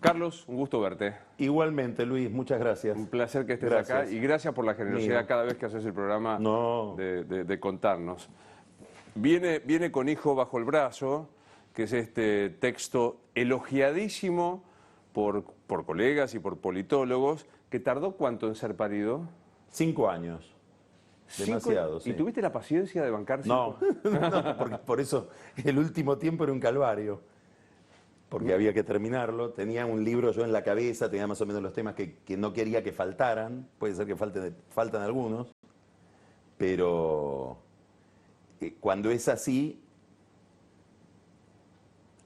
Carlos, un gusto verte. Igualmente, Luis, muchas gracias. Un placer que estés Gracias. acá y gracias por la generosidad Mío. cada vez que haces el programa No. de contarnos. Viene con Hijo bajo el brazo, que es este texto elogiadísimo por colegas y por politólogos, que tardó ¿cuánto en ser parido? 5 años. Demasiado, ¿Y sí. tuviste la paciencia de bancar No, 5 años? no, porque por eso el último tiempo era un calvario. Porque había que terminarlo. Tenía un libro yo en la cabeza, tenía más o menos los temas que no quería que faltaran. Puede ser que faltan algunos. Pero cuando es así,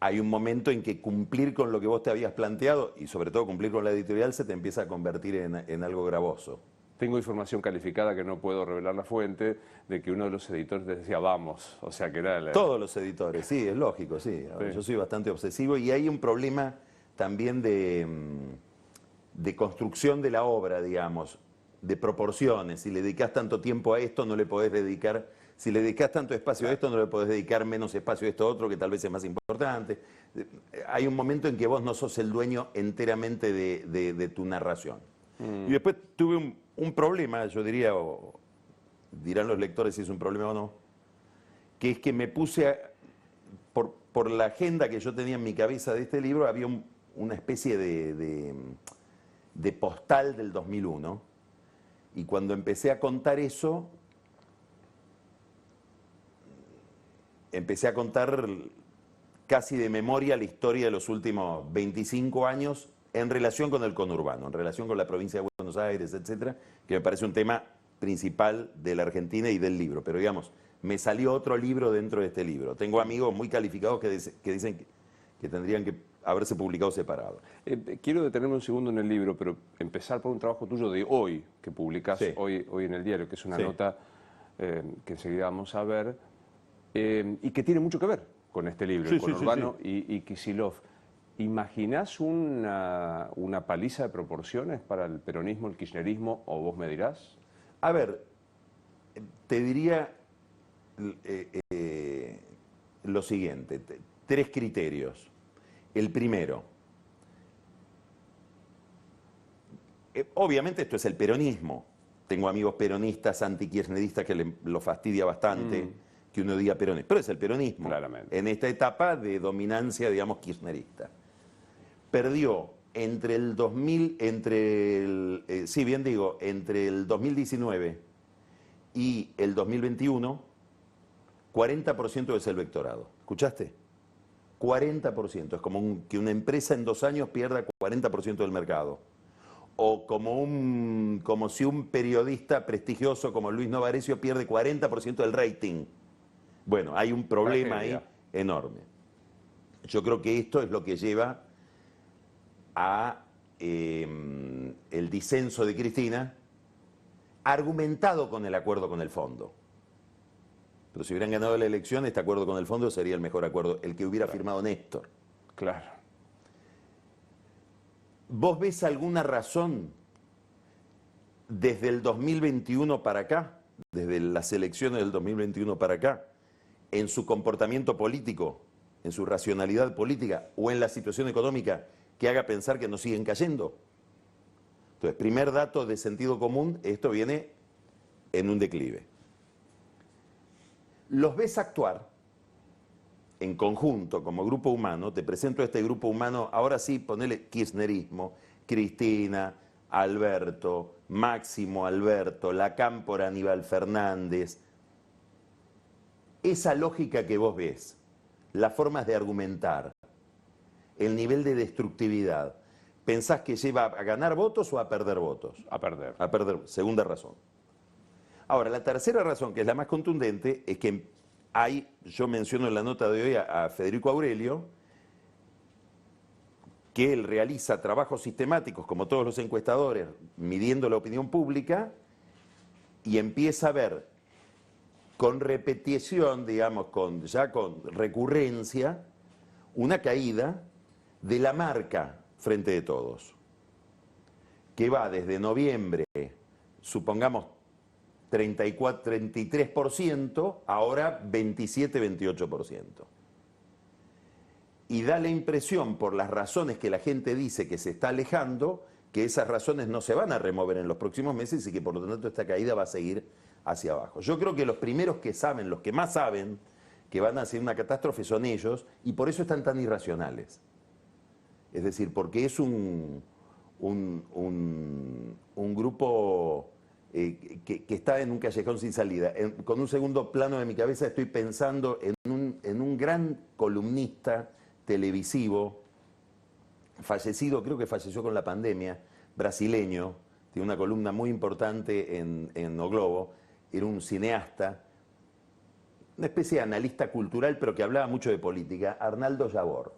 hay un momento en que cumplir con lo que vos te habías planteado, y sobre todo cumplir con la editorial, se te empieza a convertir en algo gravoso. Tengo información calificada que no puedo revelar la fuente, de que uno de los editores te decía vamos, o sea que era... Todos los editores, sí, es lógico, sí. Sí. Yo soy bastante obsesivo y hay un problema también de construcción de la obra, digamos, de proporciones. Si le dedicás tanto tiempo a esto, no le podés dedicar... Si le dedicás tanto espacio a esto, no le podés dedicar menos espacio a esto otro, que tal vez es más importante. Hay un momento en que vos no sos el dueño enteramente de tu narración. Y después tuve un problema, yo diría, o dirán los lectores si es un problema o no, que es que me puse, por la agenda que yo tenía en mi cabeza de este libro, había una especie de postal del 2001, y cuando empecé a contar eso, empecé a contar casi de memoria la historia de los últimos 25 años en relación con el conurbano, en relación con la provincia de Buenos Aires, etcétera, que me parece un tema principal de la Argentina y del libro. Pero digamos, me salió otro libro dentro de este libro. Tengo amigos muy calificados que dicen que tendrían que haberse publicado separado. Quiero detenerme un segundo en el libro, pero empezar por un trabajo tuyo de hoy, que publicás Sí. hoy en el diario, que es una Sí. nota que enseguida vamos a ver, y que tiene mucho que ver con este libro, Sí, el sí, sí, conurbano y Kicillof. ¿Imaginás una paliza de proporciones para el peronismo, el kirchnerismo, o vos me dirás? A ver, te diría lo siguiente, 3 criterios. El primero, obviamente esto es el peronismo. Tengo amigos peronistas, antikirchneristas que lo fastidia bastante que uno diga peronismo, pero es el peronismo. Claramente. En esta etapa de dominancia, digamos, kirchnerista. Perdió entre el 2019 y el 2021, 40% es el electorado. ¿Escuchaste? 40%. Es como que una empresa en 2 años pierda 40% del mercado. O como si un periodista prestigioso como Luis Novarecio pierde 40% del rating. Bueno, hay un problema ahí enorme. Yo creo que esto es lo que lleva a el disenso de Cristina, argumentado con el acuerdo con el fondo. Pero si hubieran ganado la elección, este acuerdo con el fondo sería el mejor acuerdo, el que hubiera firmado Néstor. Claro. ¿Vos ves alguna razón desde el 2021 para acá, desde las elecciones del 2021 para acá, en su comportamiento político, en su racionalidad política o en la situación económica que haga pensar que nos siguen cayendo? Entonces, primer dato de sentido común, esto viene en un declive. Los ves actuar en conjunto, como grupo humano. Te presento a este grupo humano, ahora sí, ponele kirchnerismo, Cristina, Alberto, Máximo Alberto, la Cámpora Aníbal Fernández. Esa lógica que vos ves, las formas de argumentar, el nivel de destructividad, ¿pensás que lleva a ganar votos o a perder votos? A perder. A perder, segunda razón. Ahora, la tercera razón, que es la más contundente, es que yo menciono en la nota de hoy a Federico Aurelio, que él realiza trabajos sistemáticos, como todos los encuestadores, midiendo la opinión pública, y empieza a ver con repetición, digamos, ya con recurrencia, una caída de la marca Frente de Todos, que va desde noviembre, supongamos 33%, ahora 27-28%. y da la impresión, por las razones que la gente dice que se está alejando, que esas razones no se van a remover en los próximos meses y que por lo tanto esta caída va a seguir hacia abajo. Yo creo que los primeros que saben, los que más saben que van a ser una catástrofe son ellos, y por eso están tan irracionales. Es decir, porque es un grupo que está en un callejón sin salida. Con un segundo plano de mi cabeza estoy pensando en un gran columnista televisivo, fallecido, creo que falleció con la pandemia, brasileño, tiene una columna muy importante en O Globo, era un cineasta, una especie de analista cultural, pero que hablaba mucho de política, Arnaldo Jabor.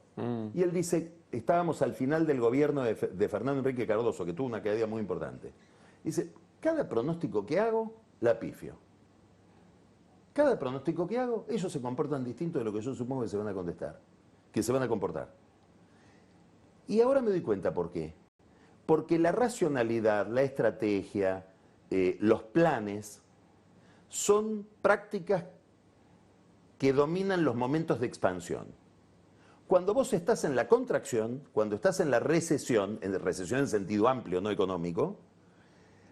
Y él dice, estábamos al final del gobierno de Fernando Henrique Cardoso, que tuvo una caída muy importante. Dice, cada pronóstico que hago, la pifio. Cada pronóstico que hago, ellos se comportan distinto de lo que yo supongo que se van a contestar, que se van a comportar. Y ahora me doy cuenta por qué. Porque la racionalidad, la estrategia, los planes, son prácticas que dominan los momentos de expansión. Cuando vos estás en la contracción, cuando estás en la recesión en sentido amplio, no económico,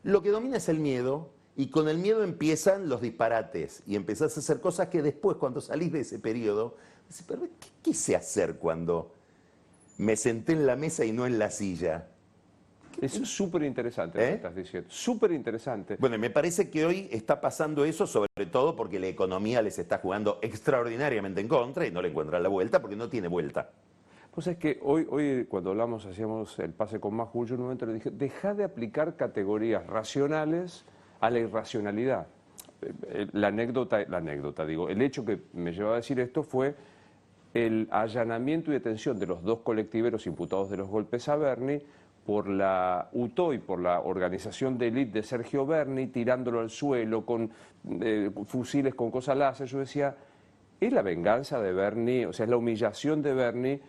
lo que domina es el miedo, y con el miedo empiezan los disparates, y empezás a hacer cosas que después, cuando salís de ese periodo, decís, pero ¿qué quise hacer cuando me senté en la mesa y no en la silla? Eso es súper interesante lo que estás diciendo, súper interesante. Bueno, me parece que hoy está pasando eso, sobre todo porque la economía les está jugando extraordinariamente en contra y no le encuentran la vuelta porque no tiene vuelta. Pues es que hoy cuando hablamos, hacíamos el pase con Majul, yo en un momento le dije, deja de aplicar categorías racionales a la irracionalidad. El hecho que me llevó a decir esto fue el allanamiento y detención de los dos colectiveros imputados de los golpes a Bernie por la UTOY, por la organización de élite de Sergio Berni, tirándolo al suelo con fusiles con cosas láser. Yo decía, es la venganza de Berni, o sea, es la humillación de Berni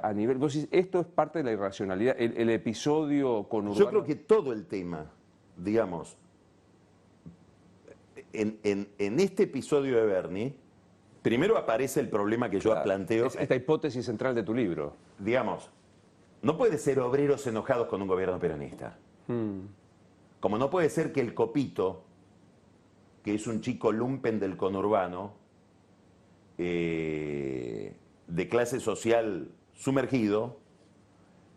a nivel... Vos decís, esto es parte de la irracionalidad, el episodio con Urbano. Yo creo que todo el tema, digamos, en este episodio de Berni, primero aparece el problema que yo planteo. Es esta hipótesis central de tu libro. Digamos, no puede ser obreros enojados con un gobierno peronista. Como no puede ser que el Copito, que es un chico lumpen del conurbano, de clase social sumergido,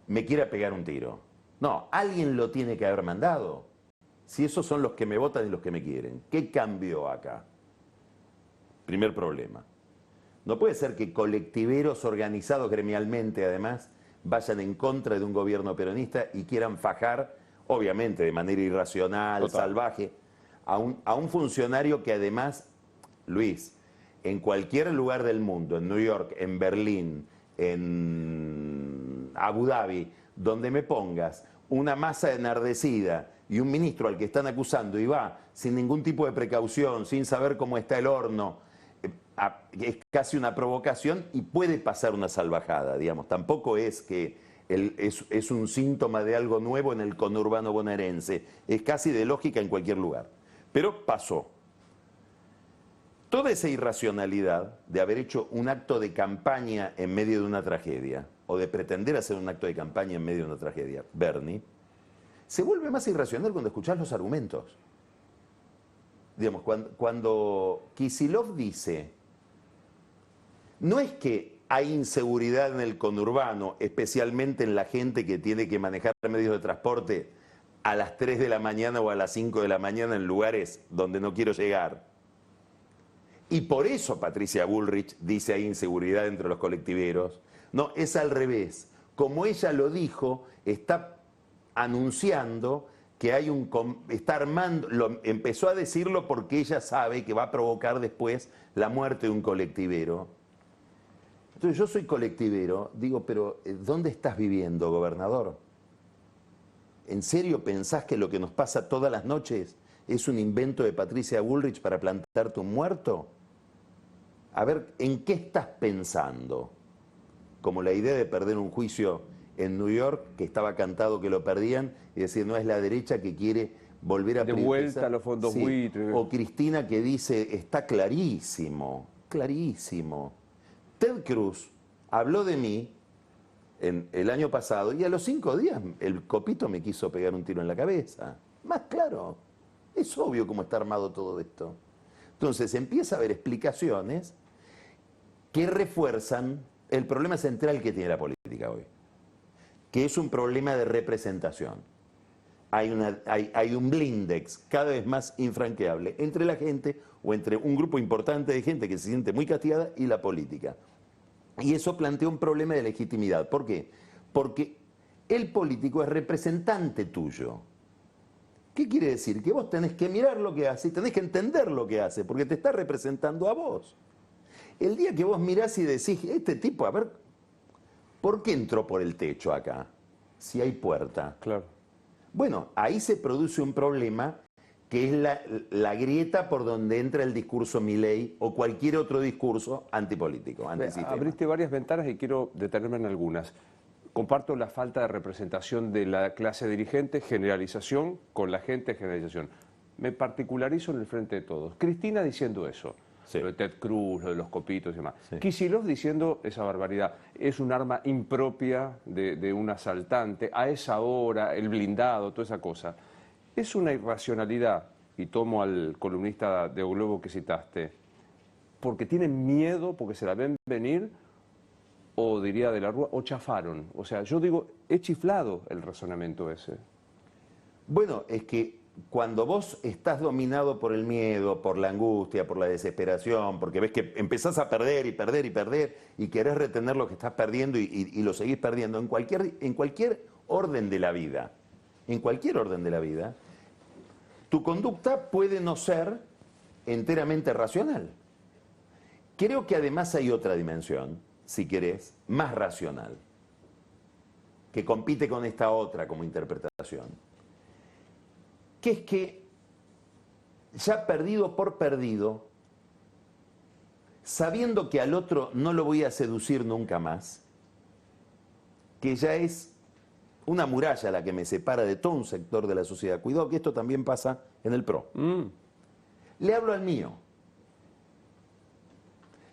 me quiera pegar un tiro. No, alguien lo tiene que haber mandado. Si esos son los que me votan y los que me quieren. ¿Qué cambió acá? Primer problema. No puede ser que colectiveros organizados gremialmente, además, vayan en contra de un gobierno peronista y quieran fajar, obviamente de manera irracional, total, salvaje, a un funcionario que además, Luis, en cualquier lugar del mundo, en New York, en Berlín, en Abu Dhabi, donde me pongas una masa enardecida y un ministro al que están acusando y va sin ningún tipo de precaución, sin saber cómo está el horno, es casi una provocación y puede pasar una salvajada, digamos. Tampoco es que es un síntoma de algo nuevo en el conurbano bonaerense, es casi de lógica en cualquier lugar. Pero pasó. Toda esa irracionalidad de haber hecho un acto de campaña en medio de una tragedia, o de pretender hacer un acto de campaña en medio de una tragedia, Bernie, se vuelve más irracional cuando escuchás los argumentos. Digamos, cuando Kicillof dice, no es que hay inseguridad en el conurbano, especialmente en la gente que tiene que manejar medios de transporte a las 3 de la mañana o a las 5 de la mañana en lugares donde no quiero llegar. Y por eso Patricia Bullrich dice hay inseguridad entre los colectiveros. No, es al revés. Como ella lo dijo, está anunciando que hay está armando, empezó a decirlo porque ella sabe que va a provocar después la muerte de un colectivero. Entonces yo soy colectivero, digo, pero ¿dónde estás viviendo, gobernador? ¿En serio pensás que lo que nos pasa todas las noches es un invento de Patricia Bullrich para plantarte un muerto? A ver, ¿en qué estás pensando? Como la idea de perder un juicio en New York, que estaba cantado que lo perdían, y decir, no es la derecha que quiere volver a... De vuelta a los fondos buitres. O Cristina que dice, está clarísimo, clarísimo. Ted Cruz habló de mí en el año pasado y a los 5 días el copito me quiso pegar un tiro en la cabeza. Más claro, es obvio cómo está armado todo esto. Entonces empieza a haber explicaciones que refuerzan el problema central que tiene la política hoy, que es un problema de representación. Hay un blindex cada vez más infranqueable entre la gente o entre un grupo importante de gente que se siente muy castigada y la política. Y eso plantea un problema de legitimidad. ¿Por qué? Porque el político es representante tuyo. ¿Qué quiere decir? Que vos tenés que mirar lo que hace y tenés que entender lo que hace, porque te está representando a vos. El día que vos mirás y decís, este tipo, a ver, ¿por qué entró por el techo acá? Si hay puerta. Claro. Bueno, ahí se produce un problema que es la grieta por donde entra el discurso Milei o cualquier otro discurso antipolítico, antisistema. Abriste varias ventanas y quiero detenerme en algunas. Comparto la falta de representación de la clase dirigente, generalización con la gente, generalización. Me particularizo en el frente de todos. Cristina diciendo eso, Sí. lo de Ted Cruz, lo de los copitos y demás. Sí. Kicillof diciendo esa barbaridad. Es un arma impropia de un asaltante, a esa hora, el blindado, toda esa cosa. Es una irracionalidad, y tomo al columnista de O Globo que citaste, porque tienen miedo, porque se la ven venir, o diría de la Rúa, o chafaron. O sea, yo digo, he chiflado el razonamiento ese. Bueno, es que cuando vos estás dominado por el miedo, por la angustia, por la desesperación, porque ves que empezás a perder y perder y perder y querés retener lo que estás perdiendo y lo seguís perdiendo en cualquier orden de la vida, tu conducta puede no ser enteramente racional. Creo que además hay otra dimensión, si querés, más racional, que compite con esta otra como interpretación, que es que ya perdido por perdido, sabiendo que al otro no lo voy a seducir nunca más, que ya es una muralla la que me separa de todo un sector de la sociedad. Cuidado que esto también pasa en el PRO. Le hablo al mío.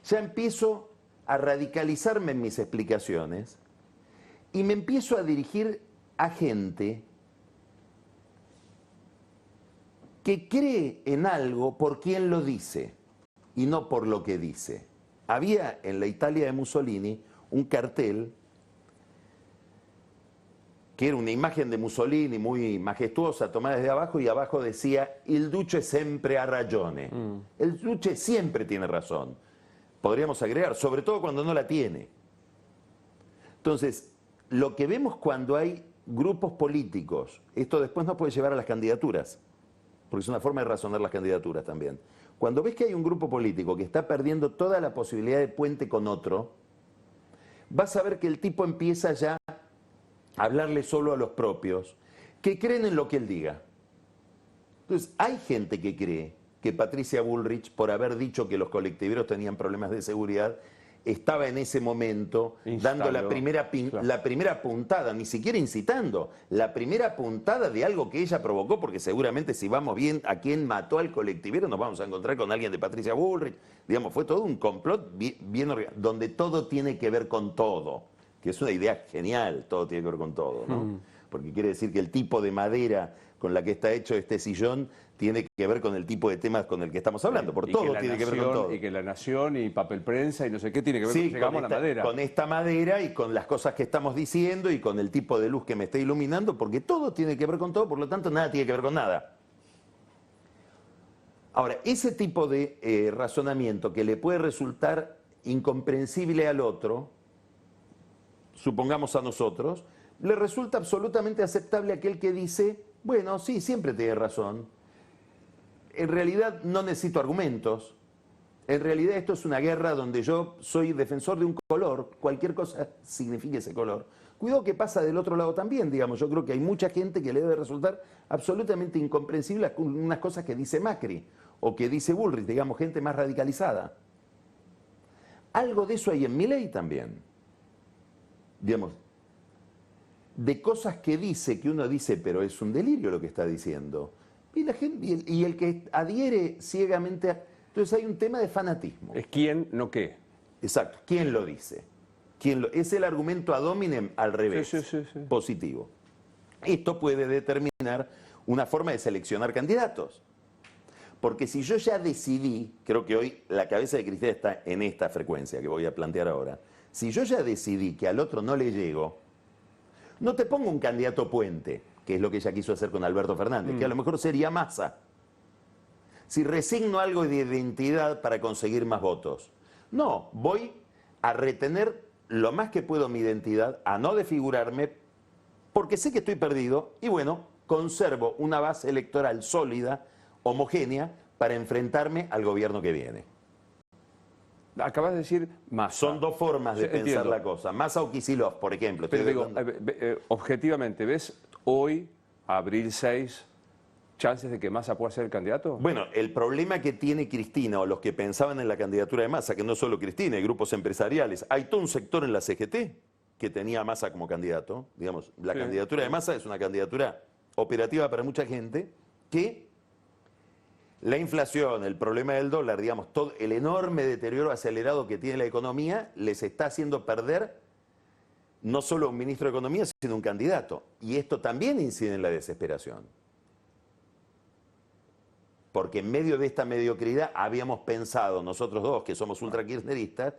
Ya empiezo a radicalizarme en mis explicaciones y me empiezo a dirigir a gente que cree en algo por quien lo dice y no por lo que dice. Había en la Italia de Mussolini un cartel que era una imagen de Mussolini muy majestuosa, tomada desde abajo, y abajo decía, il duce sempre ha ragione. El duce siempre tiene razón. Podríamos agregar, sobre todo cuando no la tiene. Entonces, lo que vemos cuando hay grupos políticos, esto después nos puede llevar a las candidaturas, porque es una forma de razonar las candidaturas también. Cuando ves que hay un grupo político que está perdiendo toda la posibilidad de puente con otro, vas a ver que el tipo empieza ya a hablarle solo a los propios, que creen en lo que él diga. Entonces, hay gente que cree que Patricia Bullrich, por haber dicho que los colectiveros tenían problemas de seguridad, estaba en ese momento dando la primera puntada, ni siquiera incitando, la primera puntada de algo que ella provocó, porque seguramente si vamos bien a quién mató al colectivero, nos vamos a encontrar con alguien de Patricia Bullrich. Digamos, fue todo un complot bien organizado, donde todo tiene que ver con todo, que es una idea genial, todo tiene que ver con todo, ¿no? Porque quiere decir que el tipo de madera con la que está hecho este sillón tiene que ver con el tipo de temas con el que estamos hablando, por todo tiene que ver con todo. Y que la Nación y papel prensa y no sé qué tiene que ver sí, con llegamos a la madera. Con esta madera y con las cosas que estamos diciendo y con el tipo de luz que me está iluminando, porque todo tiene que ver con todo, por lo tanto nada tiene que ver con nada. Ahora, ese tipo de razonamiento que le puede resultar incomprensible al otro, supongamos a nosotros, le resulta absolutamente aceptable a aquel que dice, bueno, sí, siempre tiene razón. En realidad no necesito argumentos. En realidad esto es una guerra donde yo soy defensor de un color, cualquier cosa signifique ese color. Cuidado que pasa del otro lado también, digamos. Yo creo que hay mucha gente que le debe resultar absolutamente incomprensible unas cosas que dice Macri o que dice Bullrich, digamos, gente más radicalizada. Algo de eso hay en Milei también. Digamos, de cosas que dice, que uno dice, pero es un delirio lo que está diciendo. Y, la gente, y el que adhiere ciegamente a... Entonces hay un tema de fanatismo. Es quién, no qué. Exacto, ¿quién lo dice? Es el argumento ad hominem al revés, Sí. positivo. Esto puede determinar una forma de seleccionar candidatos. Porque si yo ya decidí, creo que hoy la cabeza de Cristina está en esta frecuencia que voy a plantear ahora, si yo ya decidí que al otro no le llego, no te pongo un candidato puente, que es lo que ella quiso hacer con Alberto Fernández, que a lo mejor sería Massa. Si resigno algo de identidad para conseguir más votos. No, voy a retener lo más que puedo mi identidad, a no desfigurarme, porque sé que estoy perdido y bueno, conservo una base electoral sólida, homogénea, para enfrentarme al gobierno que viene. Acabas de decir Massa. Son dos formas de Sí, pensar entiendo. la cosa. Massa o Kicillof, por ejemplo. Pero Estoy digo, hablando- objetivamente, ¿ves hoy, abril 6, chances de que Massa pueda ser el candidato? Bueno, el problema que tiene Cristina o los que pensaban en la candidatura de Massa, que no solo Cristina, hay grupos empresariales, hay todo un sector en la CGT que tenía a Massa como candidato. Digamos, la Sí. candidatura de Massa es una candidatura operativa para mucha gente que la inflación, el problema del dólar, digamos, todo el enorme deterioro acelerado que tiene la economía les está haciendo perder no solo un ministro de Economía, sino un candidato. Y esto también incide en la desesperación. Porque en medio de esta mediocridad habíamos pensado, nosotros dos, que somos ultra kirchneristas,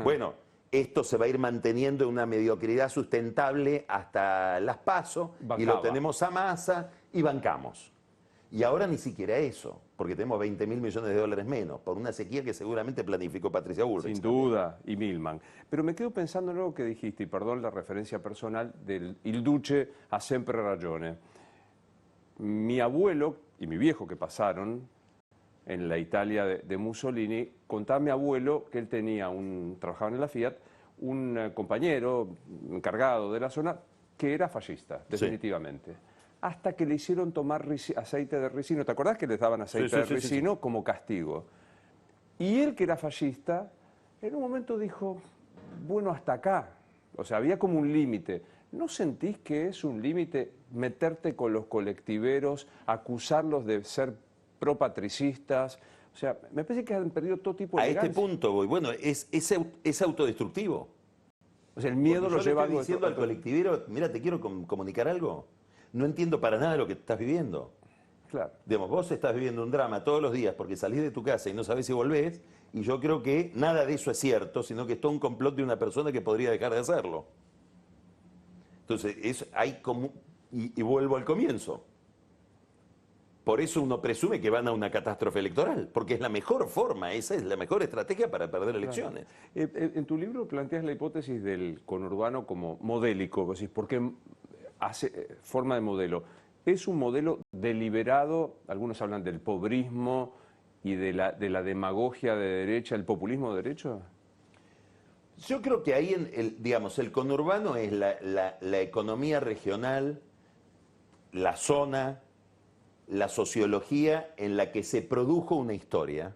bueno, esto se va a ir manteniendo en una mediocridad sustentable hasta las PASO, y lo Bancaba. tenemos a Massa y bancamos. Y ahora ni siquiera eso, porque tenemos 20.000 millones de dólares menos, por una sequía que seguramente planificó Patricia Bullrich. Sin duda, y Milman. Pero me quedo pensando en algo que dijiste, y perdón la referencia personal, del Il Duce ha sempre ragione. Mi abuelo y mi viejo que pasaron en la Italia de Mussolini, contaba a mi abuelo que él tenía trabajaba en la Fiat, un compañero encargado de la zona que era fascista, definitivamente. Hasta que le hicieron tomar aceite de ricino. ¿Te acordás que les daban aceite de ricino como castigo? Y él, que era fascista, en un momento dijo, bueno, hasta acá. O sea, había como un límite. ¿No sentís que es un límite meterte con los colectiveros, acusarlos de ser propatricistas? O sea, me parece que han perdido todo tipo de A este elegancia. punto voy. Bueno, es autodestructivo. O sea, el miedo Porque lo yo le lleva estoy diciendo al otro- colectivero, mira, te quiero comunicar algo. No entiendo para nada lo que estás viviendo. Claro. Digamos, vos estás viviendo un drama todos los días porque salís de tu casa y no sabés si volvés, y yo creo que nada de eso es cierto, sino que es todo un complot de una persona que podría dejar de hacerlo. Entonces, hay como... Y vuelvo al comienzo. Por eso uno presume que van a una catástrofe electoral, porque es la mejor forma, esa es la mejor estrategia para perder elecciones. En tu libro planteas la hipótesis del conurbano como modélico, vos decís, porque hace forma de modelo. ¿Es un modelo deliberado? Algunos hablan del pobrismo y de la demagogia de derecha, el populismo de derecha. Yo creo que ahí, digamos, el conurbano es la economía regional, la zona, la sociología en la que se produjo una historia,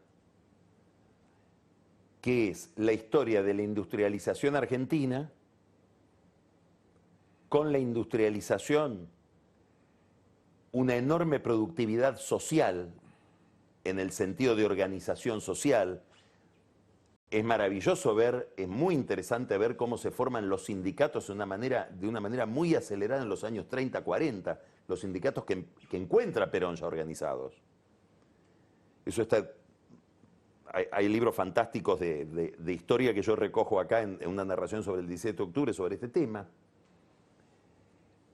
que es la historia de la industrialización argentina, con la industrialización una enorme productividad social, en el sentido de organización social. Es maravilloso ver, es muy interesante ver cómo se forman los sindicatos de una manera muy acelerada en los años 30, 40, los sindicatos que encuentra Perón ya organizados. Eso está... Hay libros fantásticos de historia que yo recojo acá en una narración sobre el 17 de octubre sobre este tema.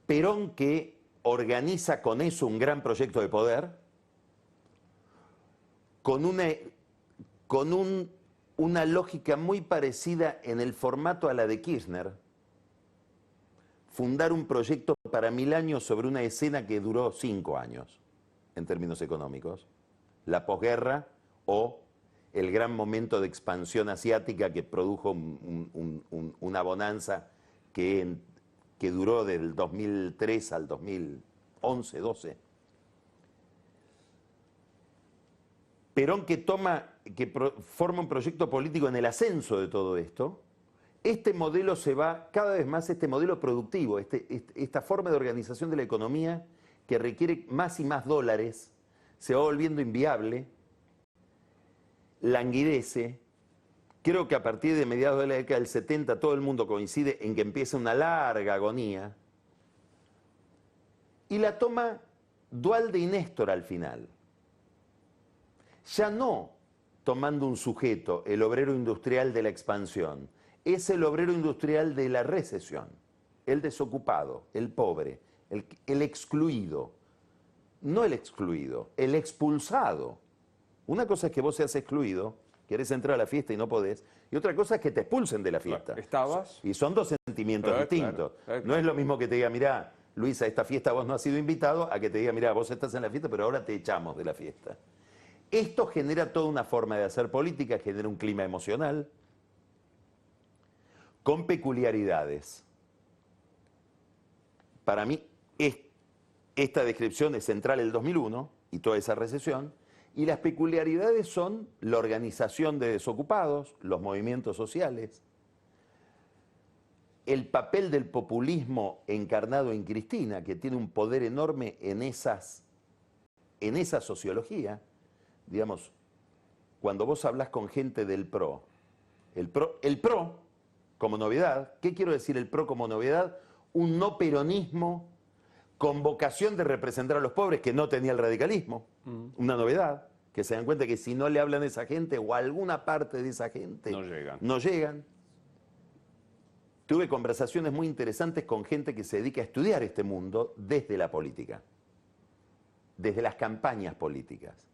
Perón, que organiza con eso un gran proyecto de poder, con una lógica muy parecida en el formato a la de Kirchner, fundar un proyecto para 1000 años sobre una escena que duró 5 años, en términos económicos, la posguerra o el gran momento de expansión asiática que produjo una bonanza que duró del 2003 al 2011, 12. Perón, que forma un proyecto político en el ascenso de todo esto, este modelo se va cada vez más, este modelo productivo, esta forma de organización de la economía que requiere más y más dólares, se va volviendo inviable, languidece, creo que a partir de mediados de la década del 70 todo el mundo coincide en que empieza una larga agonía y la toma Duhalde y Néstor al final. Ya no tomando un sujeto, el obrero industrial de la expansión, es el obrero industrial de la recesión, el desocupado, el pobre, el excluido. No el excluido, el expulsado. Una cosa es que vos seas excluido, querés entrar a la fiesta y no podés, y otra cosa es que te expulsen de la fiesta. ¿Estabas? Y son dos sentimientos distintos. No es lo mismo que te diga, mirá, Luis, a esta fiesta vos no has sido invitado, a que te diga, mirá, vos estás en la fiesta, pero ahora te echamos de la fiesta. Esto genera toda una forma de hacer política, genera un clima emocional, con peculiaridades. Para mí, esta descripción es central el 2001 y toda esa recesión, y las peculiaridades son la organización de desocupados, los movimientos sociales, el papel del populismo encarnado en Cristina, que tiene un poder enorme en esa sociología. Digamos, cuando vos hablas con gente del PRO, el PRO como novedad, ¿qué quiero decir el PRO como novedad? Un no peronismo con vocación de representar a los pobres que no tenía el radicalismo, una novedad, que se dan cuenta que si no le hablan a esa gente o a alguna parte de esa gente, no llegan. Tuve conversaciones muy interesantes con gente que se dedica a estudiar este mundo desde la política, desde las campañas políticas,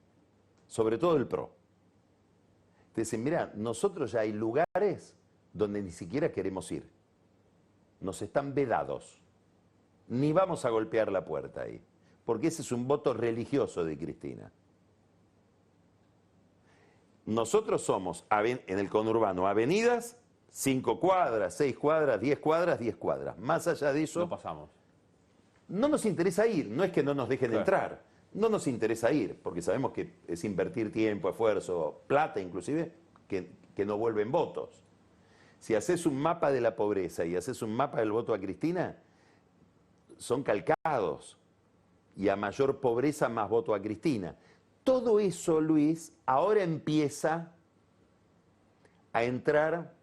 sobre todo el PRO. Te dicen, mira, nosotros ya hay lugares donde ni siquiera queremos ir. Nos están vedados. Ni vamos a golpear la puerta ahí, porque ese es un voto religioso de Cristina. Nosotros somos, en el conurbano, avenidas, 5 cuadras, 6 cuadras, 10 cuadras, 10 cuadras. Más allá de eso, no pasamos. No nos interesa ir, no es que no nos dejen entrar, no nos interesa ir, porque sabemos que es invertir tiempo, esfuerzo, plata inclusive, que no vuelven votos. Si haces un mapa de la pobreza y haces un mapa del voto a Cristina, son calcados. Y a mayor pobreza, más voto a Cristina. Todo eso, Luis, ahora empieza a entrar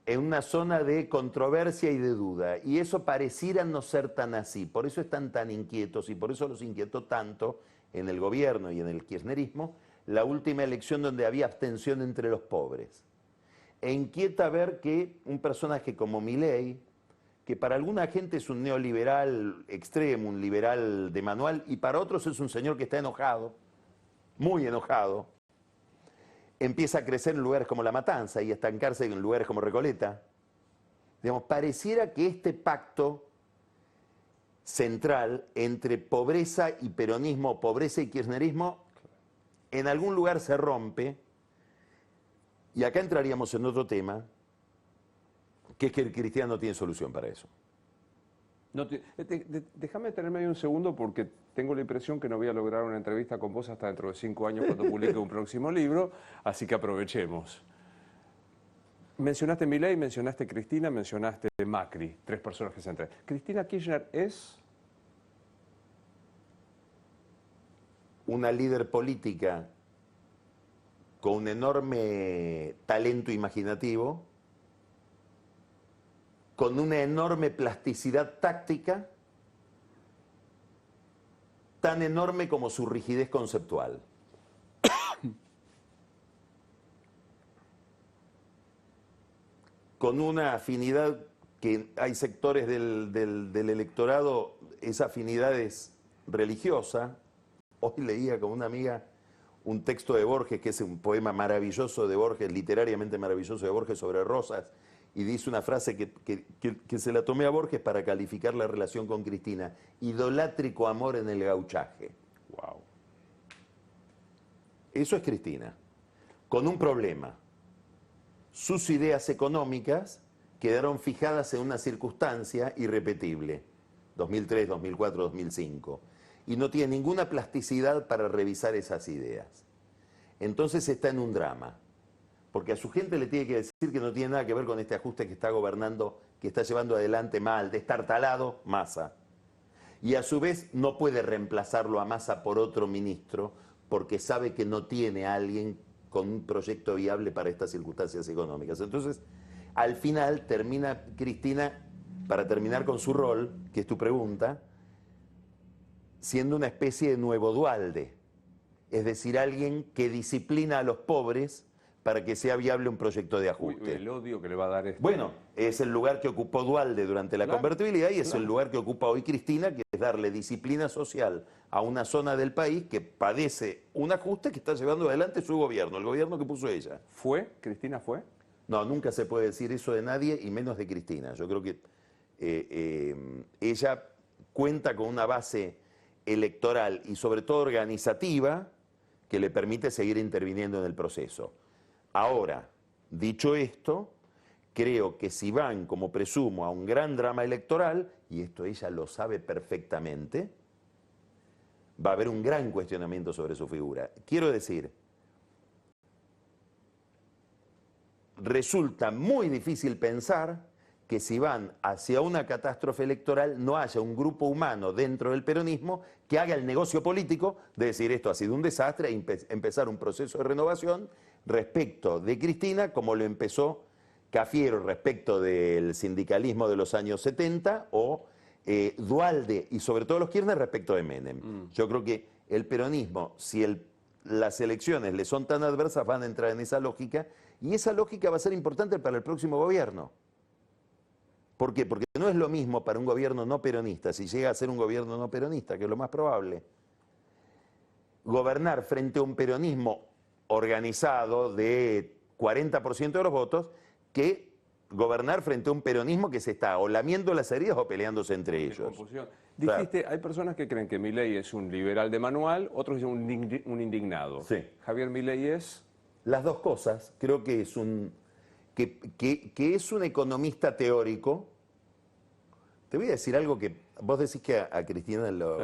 en una zona de controversia y de duda. Y eso pareciera no ser tan así. Por eso están tan inquietos y por eso los inquietó tanto en el gobierno y en el kirchnerismo la última elección donde había abstención entre los pobres. E inquieta ver que un personaje como Milei, que para alguna gente es un neoliberal extremo, un liberal de manual, y para otros es un señor que está enojado, muy enojado, empieza a crecer en lugares como La Matanza y a estancarse en lugares como Recoleta. Digamos, pareciera que este pacto central entre pobreza y peronismo, pobreza y kirchnerismo, en algún lugar se rompe, y acá entraríamos en otro tema, que es que el cristiano no tiene solución para eso. Déjame tenerme ahí un segundo porque tengo la impresión que no voy a lograr una entrevista con vos hasta dentro de 5 años cuando publique un próximo libro, así que aprovechemos. Mencionaste Milei, mencionaste Cristina, mencionaste Macri, 3 personajes centrales. ¿Cristina Kirchner es? Una líder política con un enorme talento imaginativo, con una enorme plasticidad táctica, tan enorme como su rigidez conceptual. Con una afinidad que hay sectores del electorado, esa afinidad es religiosa. Hoy leía con una amiga un texto de Borges, que es un poema maravilloso de Borges, literariamente maravilloso de Borges sobre rosas, y dice una frase que se la tomé a Borges para calificar la relación con Cristina: idolátrico amor en el gauchaje. Wow. Eso es Cristina, con un problema. Sus ideas económicas quedaron fijadas en una circunstancia irrepetible, 2003, 2004, 2005, y no tiene ninguna plasticidad para revisar esas ideas. Entonces está en un drama. Porque a su gente le tiene que decir que no tiene nada que ver con este ajuste que está gobernando, que está llevando adelante mal, destartalado, Massa. Y a su vez no puede reemplazarlo a Massa por otro ministro, porque sabe que no tiene a alguien con un proyecto viable para estas circunstancias económicas. Entonces, al final termina Cristina, para terminar con su rol, que es tu pregunta, siendo una especie de nuevo Duhalde, es decir, alguien que disciplina a los pobres para que sea viable un proyecto de ajuste. Uy, el odio que le va a dar esto. Bueno, es el lugar que ocupó Duhalde durante la convertibilidad y es el lugar que ocupa hoy Cristina, que es darle disciplina social a una zona del país que padece un ajuste que está llevando adelante su gobierno, el gobierno que puso ella. ¿Fue? ¿Cristina fue? No, nunca se puede decir eso de nadie y menos de Cristina. Yo creo que ella cuenta con una base electoral y sobre todo organizativa que le permite seguir interviniendo en el proceso. Ahora, dicho esto, creo que si van, como presumo, a un gran drama electoral, y esto ella lo sabe perfectamente, va a haber un gran cuestionamiento sobre su figura. Quiero decir, resulta muy difícil pensar que si van hacia una catástrofe electoral no haya un grupo humano dentro del peronismo que haga el negocio político de decir esto ha sido un desastre e empezar un proceso de renovación respecto de Cristina, como lo empezó Cafiero respecto del sindicalismo de los años 70 o Duhalde y sobre todo los Kirchner respecto de Menem. Yo creo que el peronismo, si las elecciones le son tan adversas, van a entrar en esa lógica y esa lógica va a ser importante para el próximo gobierno. ¿Por qué? Porque no es lo mismo para un gobierno no peronista, si llega a ser un gobierno no peronista, que es lo más probable, gobernar frente a un peronismo organizado de 40% de los votos, que gobernar frente a un peronismo que se está o lamiendo las heridas o peleándose entre ellos. Confusión. Dijiste, hay personas que creen que Milei es un liberal de manual, otros dicen un indignado. Sí. Javier Milei es... Las dos cosas, creo que es que es un economista teórico. Te voy a decir algo que vos decís que a Cristina lo...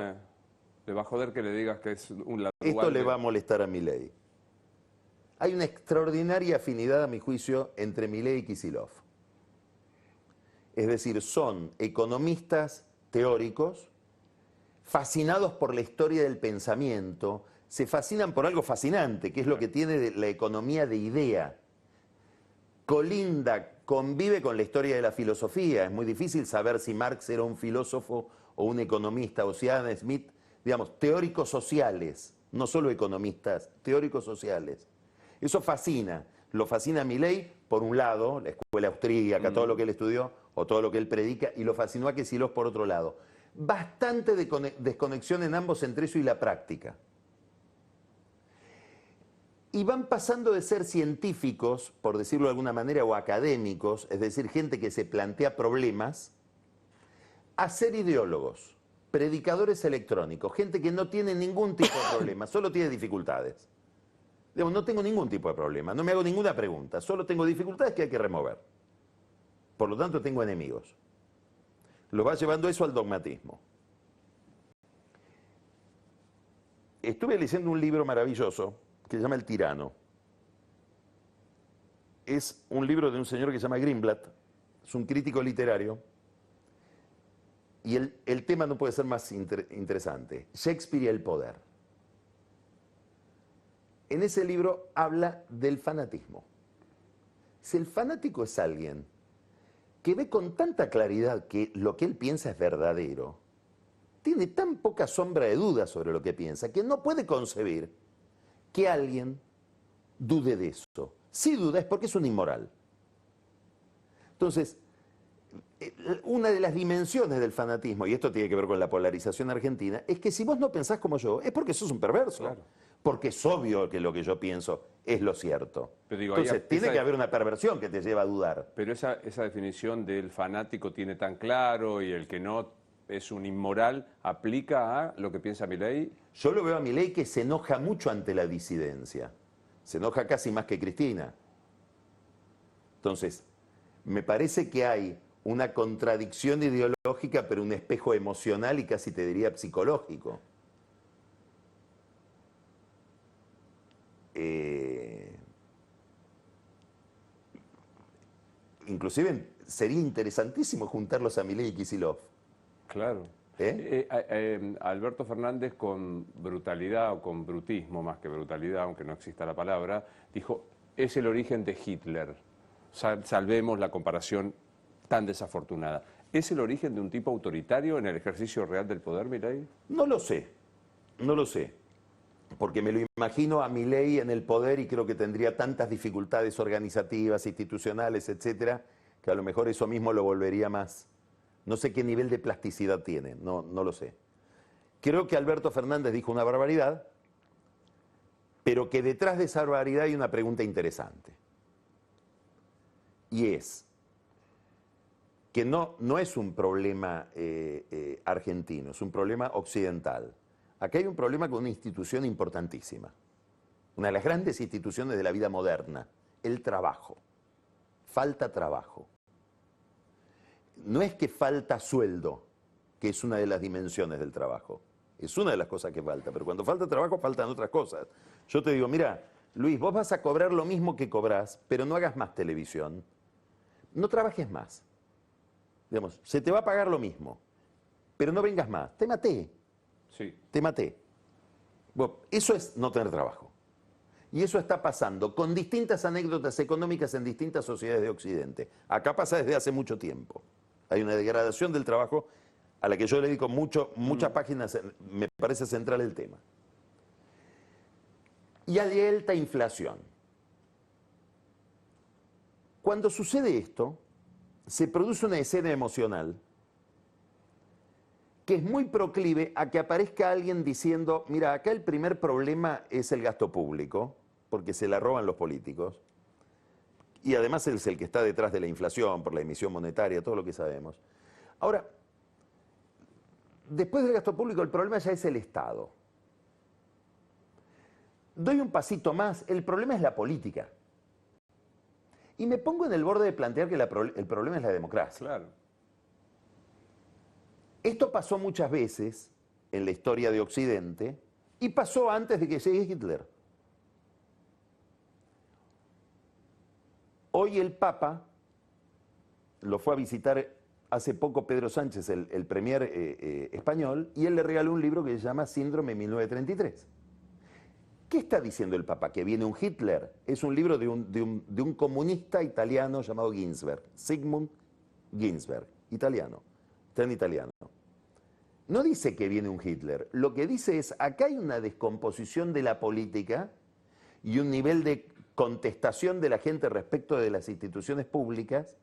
Le va a joder que le digas que es un Esto le va a molestar a Milei. Hay una extraordinaria afinidad, a mi juicio, entre Milei y Kicillof. Es decir, son economistas teóricos, fascinados por la historia del pensamiento, se fascinan por algo fascinante, que es lo que tiene la economía de idea. Convive con la historia de la filosofía. Es muy difícil saber si Marx era un filósofo o un economista, o si Adam Smith, digamos, teóricos sociales, no solo economistas, teóricos sociales. Eso fascina. Lo fascina a Milei, por un lado, la escuela austríaca, todo lo que él estudió, o todo lo que él predica, y lo fascinó a Kicillof por otro lado. Bastante desconexión en ambos entre eso y la práctica. Y van pasando de ser científicos, por decirlo de alguna manera, o académicos, es decir, gente que se plantea problemas, a ser ideólogos, predicadores electrónicos, gente que no tiene ningún tipo de problema, solo tiene dificultades. Digamos, no tengo ningún tipo de problema, no me hago ninguna pregunta, solo tengo dificultades que hay que remover. Por lo tanto, tengo enemigos. Lo va llevando eso al dogmatismo. Estuve leyendo un libro maravilloso que se llama El Tirano. Es un libro de un señor que se llama Greenblatt, es un crítico literario, y el tema no puede ser más interesante. Shakespeare y el poder. En ese libro habla del fanatismo. Si el fanático es alguien que ve con tanta claridad que lo que él piensa es verdadero, tiene tan poca sombra de duda sobre lo que piensa, que no puede concebir que alguien dude de eso. Si duda es porque es un inmoral. Entonces, una de las dimensiones del fanatismo, y esto tiene que ver con la polarización argentina, es que si vos no pensás como yo, es porque sos un perverso. Claro. Porque es obvio que lo que yo pienso es lo cierto. Pero digo, entonces, tiene que haber una perversión que te lleva a dudar. Pero esa definición del fanático tiene tan claro y el que no es un inmoral, ¿aplica a lo que piensa Milei? Yo lo veo a Milei que se enoja mucho ante la disidencia. Se enoja casi más que Cristina. Entonces, me parece que hay una contradicción ideológica, pero un espejo emocional y casi te diría psicológico. Inclusive sería interesantísimo juntarlos a Milei y Kicillof. Claro. Alberto Fernández, con brutalidad o con brutismo, más que brutalidad, aunque no exista la palabra, dijo, es el origen de Hitler. Salvemos la comparación tan desafortunada. ¿Es el origen de un tipo autoritario en el ejercicio real del poder, Milei? No lo sé, no lo sé. Porque me lo imagino a Milei en el poder y creo que tendría tantas dificultades organizativas, institucionales, etcétera, que a lo mejor eso mismo lo volvería más. No sé qué nivel de plasticidad tiene, no lo sé. Creo que Alberto Fernández dijo una barbaridad, pero que detrás de esa barbaridad hay una pregunta interesante. Y es que no es un problema argentino, es un problema occidental. Acá hay un problema con una institución importantísima, una de las grandes instituciones de la vida moderna, el trabajo. Falta trabajo. No es que falta sueldo, que es una de las dimensiones del trabajo. Es una de las cosas que falta, pero cuando falta trabajo faltan otras cosas. Yo te digo, mira, Luis, vos vas a cobrar lo mismo que cobrás, pero no hagas más televisión. No trabajes más. Digamos, se te va a pagar lo mismo, pero no vengas más. Te maté. Sí. Te maté. Bueno, eso es no tener trabajo. Y eso está pasando con distintas anécdotas económicas en distintas sociedades de Occidente. Acá pasa desde hace mucho tiempo. Hay una degradación del trabajo a la que yo le dedico muchas páginas, me parece central el tema. Y hay alta inflación. Cuando sucede esto, se produce una escena emocional que es muy proclive a que aparezca alguien diciendo, mira, acá el primer problema es el gasto público, porque se la roban los políticos, y además es el que está detrás de la inflación, por la emisión monetaria, todo lo que sabemos. Ahora, después del gasto público, el problema ya es el Estado. Doy un pasito más, el problema es la política. Y me pongo en el borde de plantear que el problema es la democracia. Claro. Esto pasó muchas veces en la historia de Occidente y pasó antes de que llegue Hitler. Hoy el Papa lo fue a visitar hace poco Pedro Sánchez, el premier español, y él le regaló un libro que se llama Síndrome 1933. ¿Qué está diciendo el Papa? ¿Que viene un Hitler? Es un libro de un comunista italiano llamado Ginsberg, Sigmund Ginsberg, italiano, está en italiano. No dice que viene un Hitler, lo que dice es, acá hay una descomposición de la política y un nivel de contestación de la gente respecto de las instituciones públicas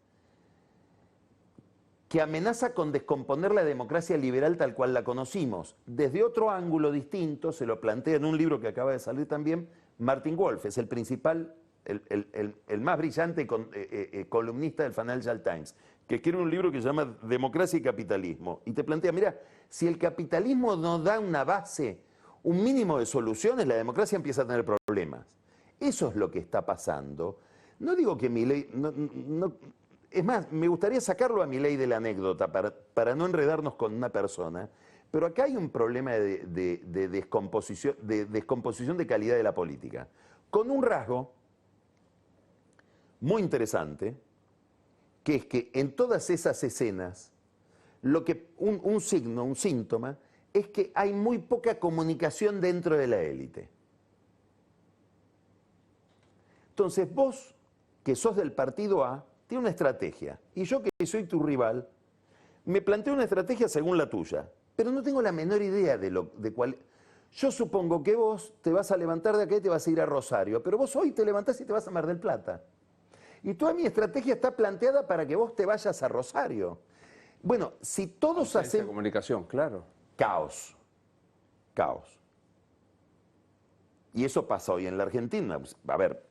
que amenaza con descomponer la democracia liberal tal cual la conocimos. Desde otro ángulo distinto, se lo plantea en un libro que acaba de salir también, Martin Wolf, es el principal, el más brillante columnista del Financial Times, que escribe un libro que se llama Democracia y Capitalismo, y te plantea, mira, si el capitalismo no da una base, un mínimo de soluciones, la democracia empieza a tener problemas. Eso es lo que está pasando. No digo que Milei... es más, me gustaría sacarlo a Milei de la anécdota para no enredarnos con una persona, pero acá hay un problema de descomposición de calidad de la política, con un rasgo muy interesante, que es que en todas esas escenas, un signo, un síntoma, es que hay muy poca comunicación dentro de la élite. Entonces vos, que sos del partido A, tienes una estrategia, y yo que soy tu rival, me planteo una estrategia según la tuya, pero no tengo la menor idea de cuál... Yo supongo que vos te vas a levantar de acá y te vas a ir a Rosario, pero vos hoy te levantás y te vas a Mar del Plata. Y toda mi estrategia está planteada para que vos te vayas a Rosario. Bueno, si todos hacemos... comunicación, claro. Caos. Caos. Y eso pasa hoy en la Argentina. A ver,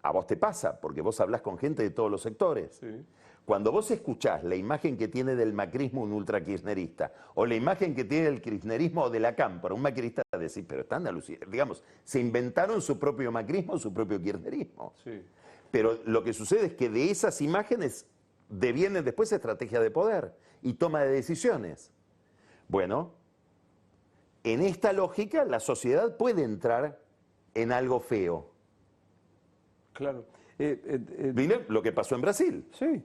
a vos te pasa, porque vos hablás con gente de todos los sectores. Sí. Cuando vos escuchás la imagen que tiene del macrismo un ultra-kirchnerista, o la imagen que tiene del kirchnerismo o de la cámpora, un macrista decir, pero están alucinados. Digamos, se inventaron su propio macrismo, su propio kirchnerismo. Sí. Pero lo que sucede es que de esas imágenes devienen después estrategia de poder y toma de decisiones. Bueno, en esta lógica la sociedad puede entrar en algo feo. Claro. ¿Viste lo que pasó en Brasil? Sí.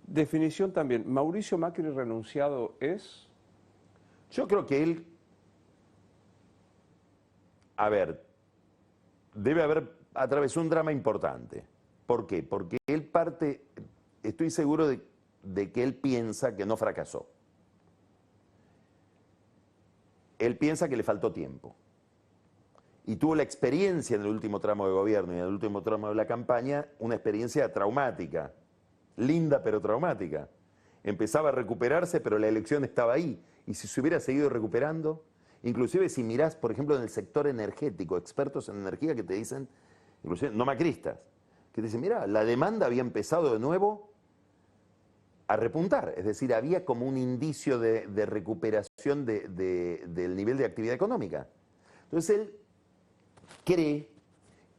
Definición también. ¿Mauricio Macri renunciado es? Yo creo que él, a ver, debe haber atravesado un drama importante. ¿Por qué? Porque él parte, estoy seguro de que él piensa que no fracasó. Él piensa que le faltó tiempo. Y tuvo la experiencia en el último tramo de gobierno y en el último tramo de la campaña, una experiencia traumática, linda pero traumática. Empezaba a recuperarse, pero la elección estaba ahí. Y si se hubiera seguido recuperando, inclusive si mirás, por ejemplo, en el sector energético, expertos en energía que te dicen, inclusive no macristas, que te dicen, mira, la demanda había empezado de nuevo a repuntar. Es decir, había como un indicio de recuperación del nivel de actividad económica. Entonces él cree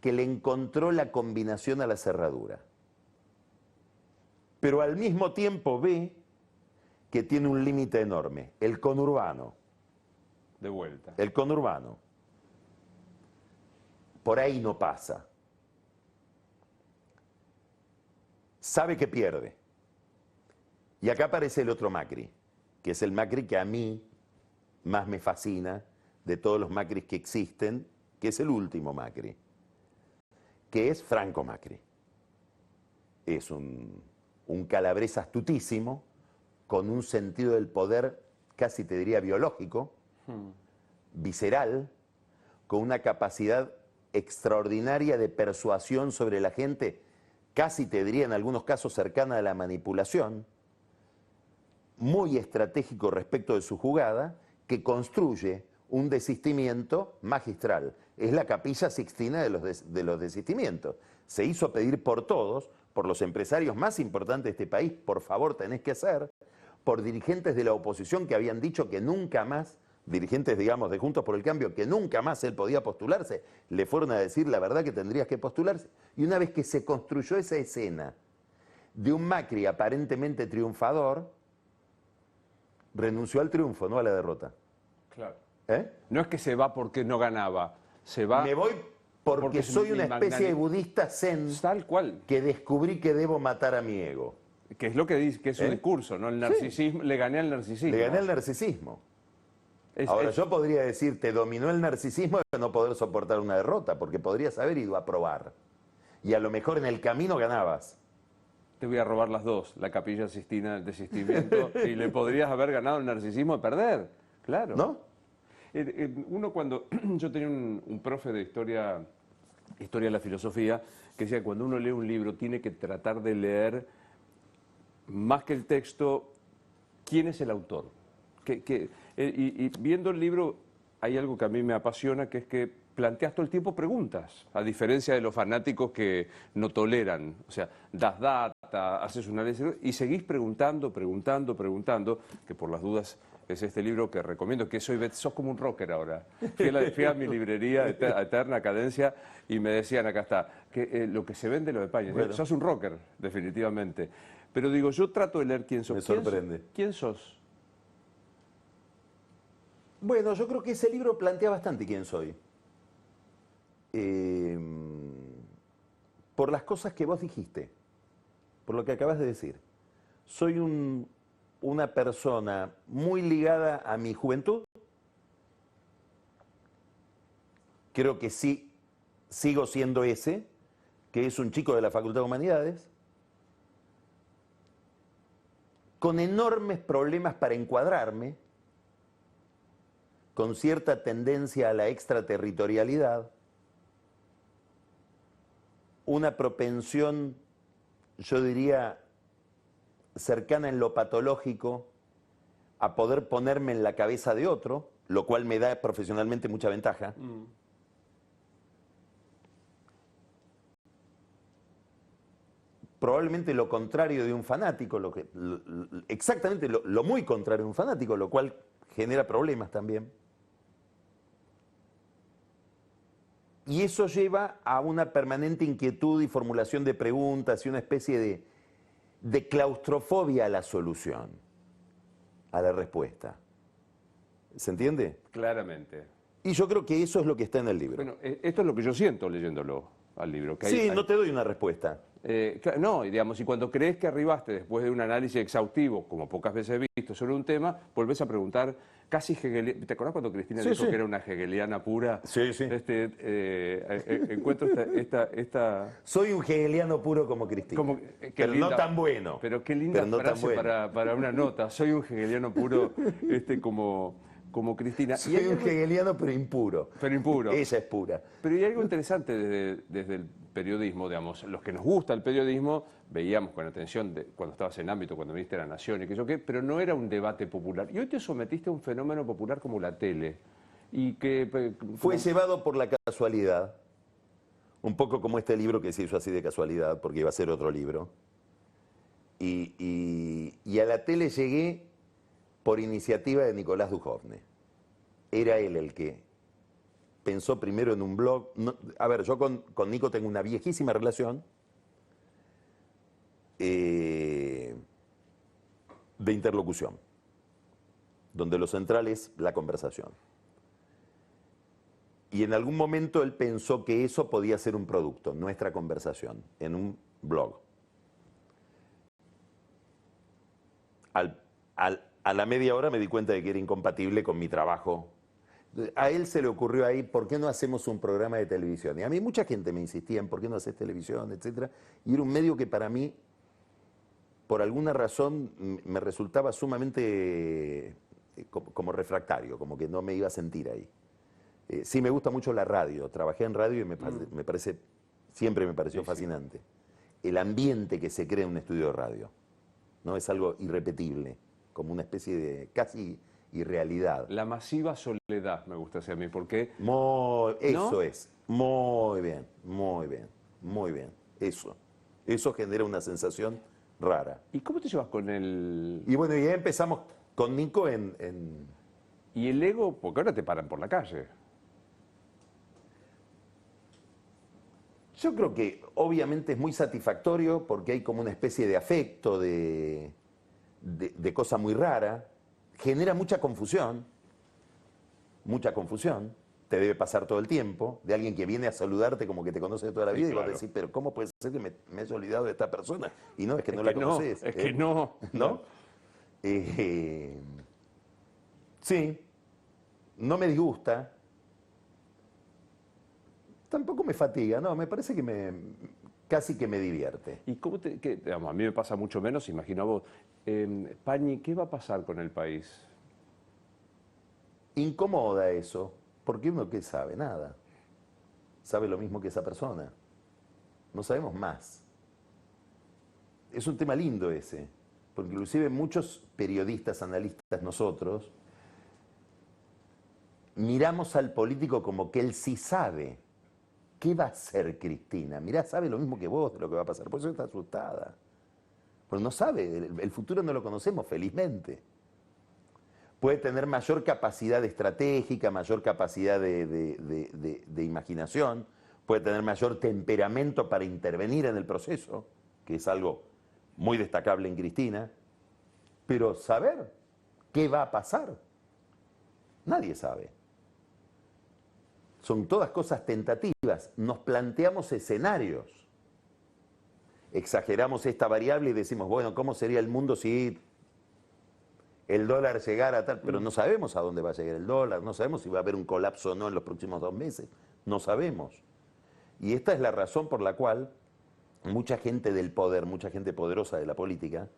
que le encontró la combinación a la cerradura. Pero al mismo tiempo ve que tiene un límite enorme, el conurbano. De vuelta. El conurbano. Por ahí no pasa. Sabe que pierde. Y acá aparece el otro Macri, que es el Macri que a mí más me fascina de todos los Macris que existen, que es el último Macri, que es Franco Macri. Es un calabrés astutísimo, con un sentido del poder, casi te diría biológico, visceral, con una capacidad extraordinaria de persuasión sobre la gente, casi te diría en algunos casos cercana a la manipulación, muy estratégico respecto de su jugada, que construye un desistimiento magistral. Es la Capilla Sixtina de los desistimientos. Se hizo pedir por todos, por los empresarios más importantes de este país, por favor tenés que hacer, por dirigentes de la oposición que habían dicho que nunca más, dirigentes, digamos, de Juntos por el Cambio, que nunca más él podía postularse, le fueron a decir la verdad que tendrías que postularse. Y una vez que se construyó esa escena de un Macri aparentemente triunfador, renunció al triunfo, no a la derrota. Claro. ¿Eh? No es que se va porque no ganaba, se va... Me voy porque soy una especie de magnánimo. budista zen Tal cual. que descubrí que debo matar a mi ego. Que es lo que dice, que es su discurso, ¿no? El narcisismo, le gané al narcisismo. Le gané al narcisismo. Ahora, yo podría decir, te dominó el narcisismo de no poder soportar una derrota, porque podrías haber ido a probar. Y a lo mejor en el camino ganabas. Te voy a robar las dos, la Capilla Sixtina, el desistimiento, y le podrías haber ganado el narcisismo de perder, claro. ¿No? Uno cuando, yo tenía un profe de historia de la filosofía, que decía que cuando uno lee un libro tiene que tratar de leer, más que el texto, quién es el autor. Y viendo el libro hay algo que a mí me apasiona, que es que planteas todo el tiempo preguntas, a diferencia de los fanáticos que no toleran. O sea, das data, haces un análisis y seguís preguntando, que por las dudas es este libro que recomiendo, que sos como un rocker ahora. Fui a mi librería a Eterna Cadencia y me decían, acá está, que lo que se vende lo de Paña. Bueno. Sos un rocker, definitivamente. Pero digo, yo trato de leer quién sos. Me sorprende. ¿Quién sos? Bueno, yo creo que ese libro plantea bastante quién soy. Por las cosas que vos dijiste, por lo que acabas de decir. Soy una persona muy ligada a mi juventud. Creo que sí, sigo siendo ese, que es un chico de la Facultad de Humanidades, con enormes problemas para encuadrarme, con cierta tendencia a la extraterritorialidad, una propensión, yo diría, cercana en lo patológico, a poder ponerme en la cabeza de otro, lo cual me da profesionalmente mucha ventaja. Probablemente lo contrario de un fanático, exactamente lo muy contrario de un fanático, lo cual genera problemas también. Y eso lleva a una permanente inquietud y formulación de preguntas y una especie de claustrofobia a la solución, a la respuesta. ¿Se entiende? Claramente. Y yo creo que eso es lo que está en el libro. Bueno, esto es lo que yo siento leyéndolo al libro. Que Sí, no te doy una respuesta. No, y digamos, y cuando crees que arribaste después de un análisis exhaustivo, como pocas veces he visto, sobre un tema, volvés a preguntar casi hegeliano. ¿Te acuerdas cuando Cristina Sí, dijo sí. que era una hegeliana pura? Sí, sí. Encuentro esta Soy un hegeliano puro como Cristina. como, qué Pero no linda, tan bueno. pero qué linda Pero no tan frase bueno. para una nota. Soy un hegeliano puro, como Cristina. Y Soy hay un algo, hegeliano pero impuro. pero impuro. Ella es pura. Pero hay algo interesante desde el periodismo, digamos, los que nos gusta el periodismo, veíamos con atención cuando estabas en ámbito, cuando viniste a La Nación y qué sé yo qué, pero no era un debate popular. Y hoy te sometiste a un fenómeno popular como la tele. Y que Fue llevado por la casualidad, un poco como este libro que se hizo así de casualidad, porque iba a ser otro libro. Y a la tele llegué por iniciativa de Nicolás Dujovne. Era él el que pensó primero en un blog. A ver, yo con Nico tengo una viejísima relación de interlocución, donde lo central es la conversación. Y en algún momento él pensó que eso podía ser un producto, nuestra conversación, en un blog. A la media hora me di cuenta de que era incompatible con mi trabajo. A él se le ocurrió ahí, ¿por qué no hacemos un programa de televisión? Y a mí mucha gente me insistía en por qué no haces televisión, etcétera. Y era un medio que para mí, por alguna razón, me resultaba sumamente como refractario, como que no me iba a sentir ahí. Sí me gusta mucho la radio, trabajé en radio y me parece, siempre me pareció fascinante. El ambiente que se crea en un estudio de radio, ¿no? Es algo irrepetible, como una especie de casi irrealidad. la masiva soledad me gusta hacia mí, porque Eso ¿no? es, muy bien, muy bien, muy bien, eso genera una sensación rara. ¿Y cómo te llevas con el Y bueno, ya empezamos con Nico y el ego? Porque ahora te paran por la calle. Yo creo que obviamente es muy satisfactorio porque hay como una especie de afecto, de cosa muy rara. Genera mucha confusión, te debe pasar todo el tiempo, de alguien que viene a saludarte como que te conoce de toda la vida, claro. y vos decís, pero ¿cómo puede ser que me haya olvidado de esta persona? Y no, es que no Es la que no, conoces. es que no. ¿No? Eh, sí, no me disgusta, tampoco me fatiga, no, me parece que casi que me divierte. ¿Y cómo digamos, a mí me pasa mucho menos, imagino a vos. Pañi, ¿qué va a pasar con el país? Incomoda eso, porque uno que sabe nada, sabe lo mismo que esa persona, no sabemos más. Es un tema lindo ese, porque inclusive muchos periodistas, analistas, nosotros, miramos al político como que él sí sabe. ¿Qué va a hacer Cristina? Mirá, sabe lo mismo que vos de lo que va a pasar, por eso está asustada. Porque no sabe, el futuro no lo conocemos, felizmente. Puede tener mayor capacidad estratégica, mayor capacidad de imaginación, puede tener mayor temperamento para intervenir en el proceso, que es algo muy destacable en Cristina, pero saber qué va a pasar, nadie sabe. Son todas cosas tentativas, nos planteamos escenarios, exageramos esta variable y decimos, bueno, ¿cómo sería el mundo si el dólar llegara a tal? Pero no sabemos a dónde va a llegar el dólar, no sabemos si va a haber un colapso o no en los próximos 2 meses, no sabemos. Y esta es la razón por la cual mucha gente del poder, mucha gente poderosa de la política,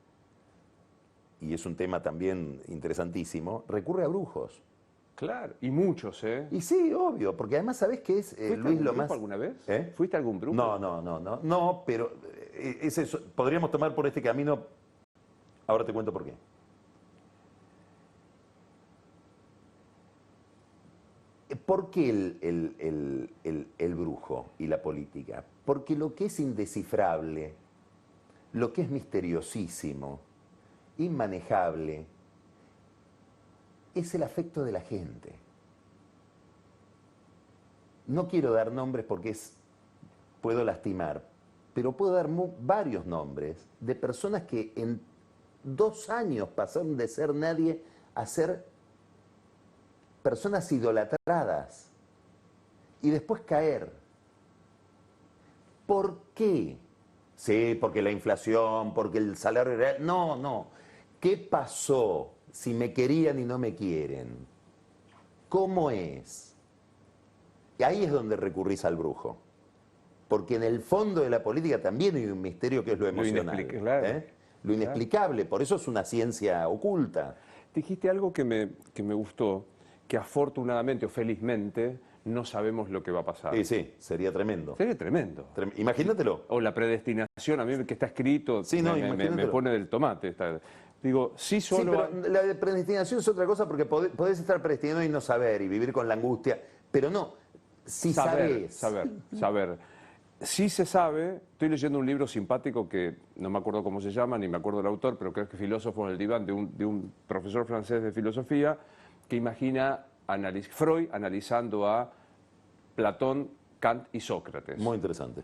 y es un tema también interesantísimo, recurre a brujos. Claro, y muchos, ¿eh? Y sí, obvio, porque además, ¿sabés qué es, ¿Fuiste a Luis, algún lo brujo más... alguna vez? ¿Eh? ¿Fuiste a algún brujo? No, pero podríamos tomar por este camino, ahora te cuento por qué. ¿Por qué el brujo y la política? Porque lo que es indescifrable, lo que es misteriosísimo, inmanejable, es el afecto de la gente. No quiero dar nombres porque puedo lastimar, pero puedo dar varios nombres de personas que en 2 años pasaron de ser nadie a ser personas idolatradas y después caer. ¿Por qué? Sí, porque la inflación, porque el salario real. No, no. ¿Qué pasó si me querían y no me quieren? ¿Cómo es? Y ahí es donde recurrís al brujo. Porque en el fondo de la política también hay un misterio que es lo emocional. Claro, Lo inexplicable, por eso es una ciencia oculta. Dijiste algo que me gustó, que afortunadamente o felizmente no sabemos lo que va a pasar. Sí, sí, sería tremendo. Sería tremendo. Imagínatelo. O la predestinación, a mí que está escrito, Sí, no, me imagínatelo. pone del tomate. Digo, sí Sí, solo... pero la predestinación es otra cosa porque podés estar predestinado y no saber y vivir con la angustia. Pero no, si sabés. Saber. Sí se sabe, estoy leyendo un libro simpático que no me acuerdo cómo se llama, ni me acuerdo del autor, pero creo que Filósofos en el diván, de un profesor francés de filosofía, que imagina Freud analizando a Platón, Kant y Sócrates. Muy interesante.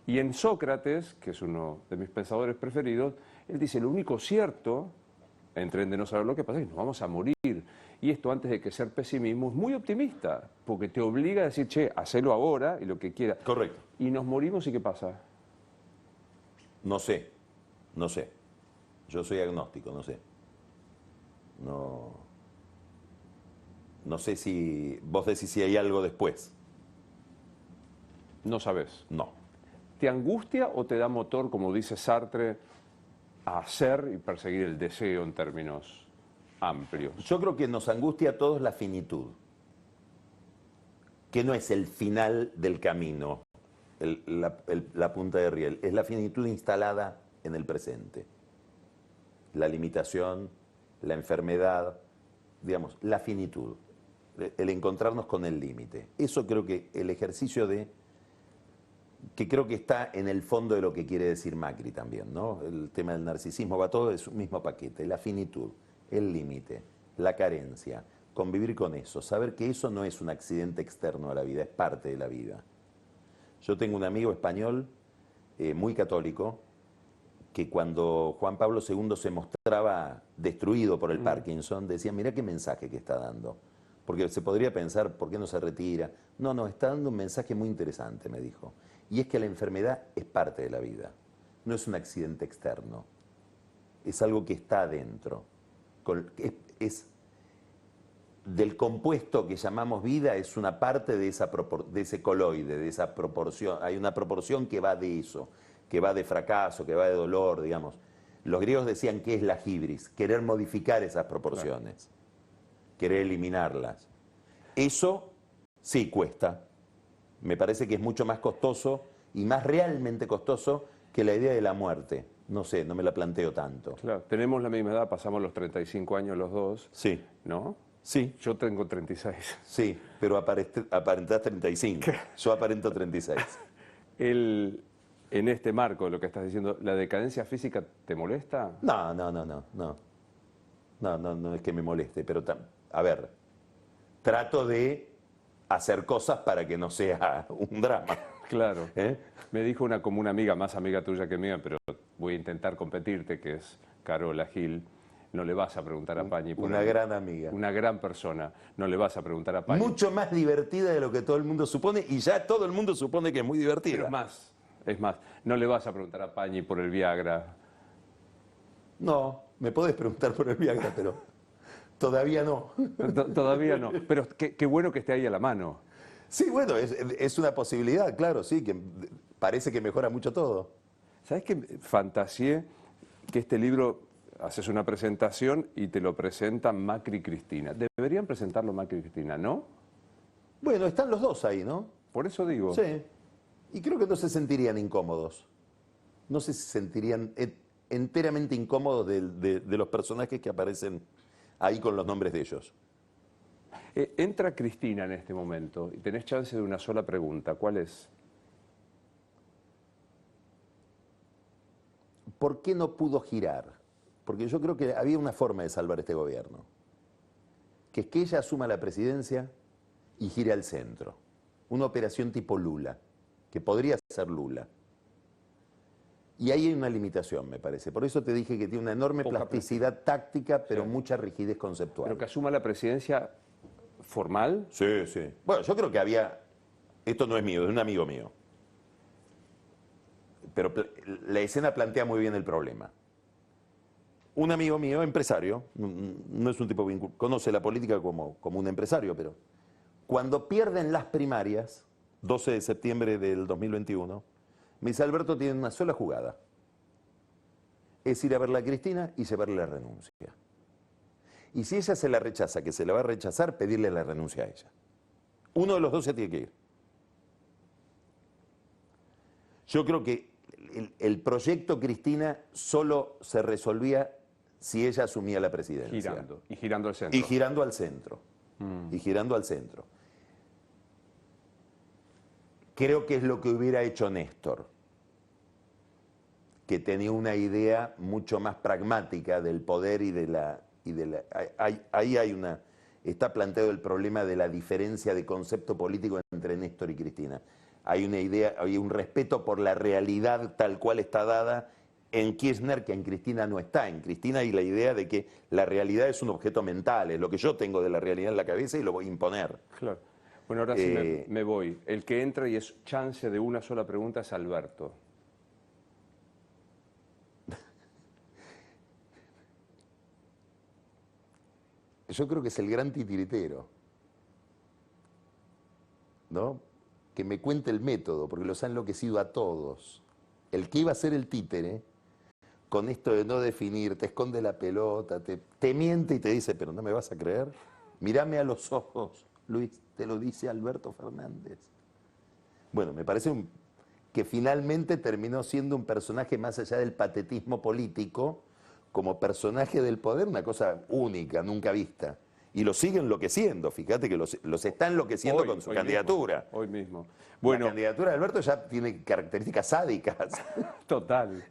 Y en Sócrates, que es uno de mis pensadores preferidos, él dice, lo único cierto, entre de no saber lo que pasa, es que nos vamos a morir. Y esto, antes de que ser pesimismo, es muy optimista, porque te obliga a decir, che, hacelo ahora y lo que quieras. Correcto. Y nos morimos y ¿qué pasa? No sé, no sé. Yo soy agnóstico, no sé. No sé si vos decís si hay algo después. No sabes. No. ¿Te angustia o te da motor, como dice Sartre, a hacer y perseguir el deseo en términos amplios? Yo creo que nos angustia a todos la finitud, que no es el final del camino, la punta de riel, es la finitud instalada en el presente. La limitación, la enfermedad, digamos, la finitud, el encontrarnos con el límite. Eso creo que el ejercicio que creo que está en el fondo de lo que quiere decir Macri también, ¿no? El tema del narcisismo va todo de su mismo paquete, la finitud, el límite, la carencia, convivir con eso, saber que eso no es un accidente externo a la vida, es parte de la vida. Yo tengo un amigo español muy católico que cuando Juan Pablo II se mostraba destruido por el Parkinson, decía, mirá qué mensaje que está dando. Porque se podría pensar, ¿por qué no se retira? No, está dando un mensaje muy interesante, me dijo. Y es que la enfermedad es parte de la vida, no es un accidente externo, es algo que está adentro. Es del compuesto que llamamos vida, es una parte de ese coloide, de esa proporción. Hay una proporción que va de eso, que va de fracaso, que va de dolor, digamos. Los griegos decían que es la hibris, querer modificar esas proporciones, querer eliminarlas. Eso sí cuesta. Me parece que es mucho más costoso y más realmente costoso que la idea de la muerte. No sé, no me la planteo tanto. Claro, tenemos la misma edad, pasamos los 35 años los dos. Sí. ¿No? Sí. Yo tengo 36. Sí, pero aparentás 35. Yo aparento 36. En este marco de lo que estás diciendo, ¿la decadencia física te molesta? No es que me moleste, pero a ver, trato de hacer cosas para que no sea un drama. Claro. Me dijo una amiga, más amiga tuya que mía, pero voy a intentar competirte, que es Carola Gil. No le vas a preguntar a Pañi por una gran amiga. Una gran persona. No le vas a preguntar a Pañi. Mucho más divertida de lo que todo el mundo supone, y ya todo el mundo supone que es muy divertida. Pero es más, no le vas a preguntar a Pañi por el Viagra. No, me podés preguntar por el Viagra, pero todavía no. Todavía no, pero qué bueno que esté ahí a la mano. Sí, bueno, es una posibilidad, claro, sí, que parece que mejora mucho todo. ¿Sabes qué? Fantaseé que este libro, haces una presentación y te lo presentan Macri y Cristina. Deberían presentarlo Macri y Cristina, ¿no? Bueno, están los dos ahí, ¿no? Por eso digo. Sí, y creo que no se sentirían incómodos. No se sentirían enteramente incómodos de los personajes que aparecen ahí con los nombres de ellos. Entra Cristina en este momento y tenés chance de una sola pregunta. ¿Cuál es? ¿Por qué no pudo girar? Porque yo creo que había una forma de salvar este gobierno, que es que ella asuma la presidencia y gire al centro. Una operación tipo Lula, que podría ser Lula. Y ahí hay una limitación, me parece. Por eso te dije que tiene una enorme plasticidad táctica, pero mucha rigidez conceptual. ¿Pero que asuma la presidencia formal? Sí, sí. Bueno, yo creo que había... Esto no es mío, es un amigo mío. pero la escena plantea muy bien el problema. Un amigo mío, empresario, no es un tipo vinculado, conoce la política como un empresario, pero cuando pierden las primarias, 12 de septiembre del 2021, me dice: Alberto, tiene una sola jugada. Es ir a verla a Cristina y llevarle la renuncia. Y si ella se la rechaza, que se la va a rechazar, pedirle la renuncia a ella. Uno de los dos se tiene que ir. Yo creo que el proyecto Cristina solo se resolvía si ella asumía la presidencia. Y girando al centro. Y girando al centro. Y girando al centro. Creo que es lo que hubiera hecho Néstor, que tenía una idea mucho más pragmática del poder y de la... Ahí hay una... Está planteado el problema de la diferencia de concepto político entre Néstor y Cristina. Hay una idea, hay un respeto por la realidad tal cual está dada en Kirchner, que en Cristina no está. En Cristina hay la idea de que la realidad es un objeto mental, es lo que yo tengo de la realidad en la cabeza y lo voy a imponer. Claro. Bueno, ahora sí me voy. El que entra y es chance de una sola pregunta es Alberto. Yo creo que es el gran titiritero, ¿no? Que me cuente el método, porque los ha enloquecido a todos. El que iba a ser el títere, con esto de no definir, te esconde la pelota, te miente y te dice: pero no me vas a creer. Mírame a los ojos, Luis, te lo dice Alberto Fernández. Bueno, me parece que finalmente terminó siendo un personaje más allá del patetismo político, como personaje del poder, una cosa única, nunca vista. Y lo sigue enloqueciendo, fíjate que los está enloqueciendo con su candidatura. Hoy mismo. Bueno, la candidatura de Alberto ya tiene características sádicas. Total.